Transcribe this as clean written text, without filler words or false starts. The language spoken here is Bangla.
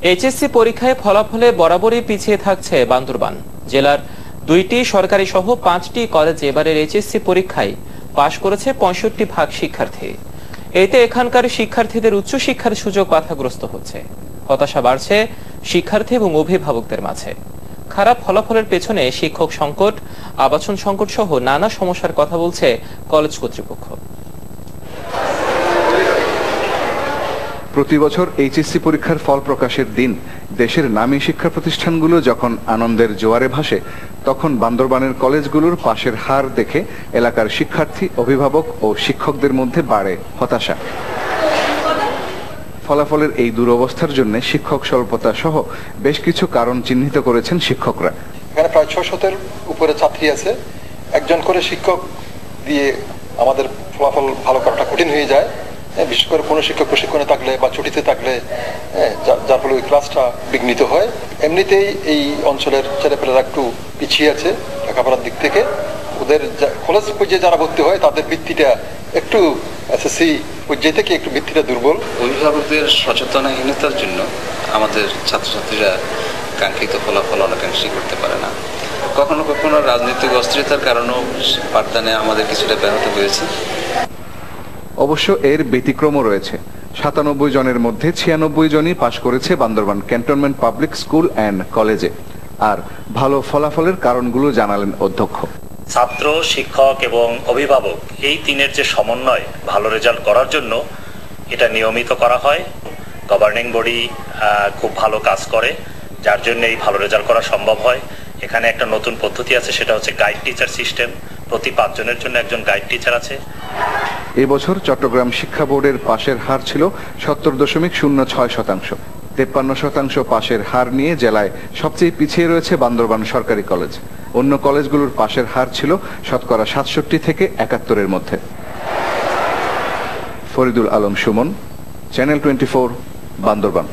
এইচএসসি পরীক্ষায় ফলাফলে বরাবরই পিছিয়ে থাকছে বান্দরবান জেলার 2টি সরকারি সহ 5টি কলেজে এবারের এইচএসসি পরীক্ষায় পাশ করেছে 65% শিক্ষার্থী। এতে এখানকার শিক্ষার্থীদের উচ্চশিক্ষার সুযোগ বাধাগ্রস্ত হচ্ছে। হতাশা বাড়ছে শিক্ষার্থী এবং অভিভাবকদের মাঝে। খারাপ ফলাফলের পেছনে শিক্ষক সংকট, আবাসন সংকট সহ নানা সমস্যার কথা বলছে কলেজ কর্তৃপক্ষ। প্রতি বছর এইচএসসি পরীক্ষার ফল প্রকাশের দিন দেশের নামী শিক্ষা প্রতিষ্ঠানগুলো যখন আনন্দের জোয়ারে ভাসে, তখন বান্দরবানের কলেজগুলোর পাশের হার দেখে এলাকার শিক্ষার্থী, অভিভাবক ও শিক্ষকদের মধ্যে বাড়ে হতাশা। ফলাফলের এই দুরবস্থার জন্য শিক্ষক স্বল্পতা সহ বেশ কিছু কারণ চিহ্নিত করেছেন শিক্ষকরা। এখানে প্রায় 600-এর উপরে ছাত্রী আছে। একজন করে শিক্ষক দিয়ে আমাদের ফলাফল ভালো করাটা কঠিন হয়ে যায়, বিশেষ করে কোনো শিক্ষক প্রশিক্ষণে থাকলে বা ছুটিতে থাকলে, যার ফলে ওই ক্লাসটা বিঘ্নিত হয়। এমনিতেই এই অঞ্চলের ছেলেপেলেরা একটু পিছিয়ে আছে লেখাপড়ার দিক থেকে। ওদের কলেজ পর্যায়ে যারা ভর্তি হয় তাদের ভিত্তিটা একটু এসএসসি পর্যায়ে থেকে একটু ভিত্তিটা দুর্বল। অভিভাবকদের সচেতনহীনতার জন্য আমাদের ছাত্রছাত্রীরা কাঙ্ক্ষিত ফলাফল অনেকাংশেই করতে পারে না। কখনো কখনো রাজনৈতিক অস্থিরতার কারণেও পাঠদানে আমাদের কিছুটা ব্যাহত হয়েছে। অবশ্য এর ব্যতিক্রমও রয়েছে। 97 জনের মধ্যে 96 জনই পাশ করেছে Bandarban cantonment public school and কলেজে। আর ভালো ফলাফলের কারণগুলো জানালেন অধ্যক্ষ। ছাত্র, শিক্ষক এবং অভিভাবক এই তিনের যে সমন্বয় ভালো রেজাল্ট করার জন্য এটা নিয়মিত করা হয়। গভর্নিং বডি খুব ভালো কাজ করে, যার জন্য এই ভালো রেজাল্ট করা সম্ভব হয়। এখানে একটা নতুন পদ্ধতি আছে, সেটা হচ্ছে গাইড টিচার সিস্টেম। প্রতি 5 জনের জন্য একজন গাইড টিচার আছে। এবছর চট্টগ্রাম শিক্ষা বোর্ডের পাশের হার ছিল 70.06%। 53% পাশের হার নিয়ে জেলায় সবচেয়ে পিছিয়ে রয়েছে বান্দরবান সরকারি কলেজ। অন্য কলেজগুলোর পাশের হার ছিল 67% থেকে 71-এর মধ্যে। ফরিদুল আলম সুমন, চ্যানেল 24, বান্দরবান।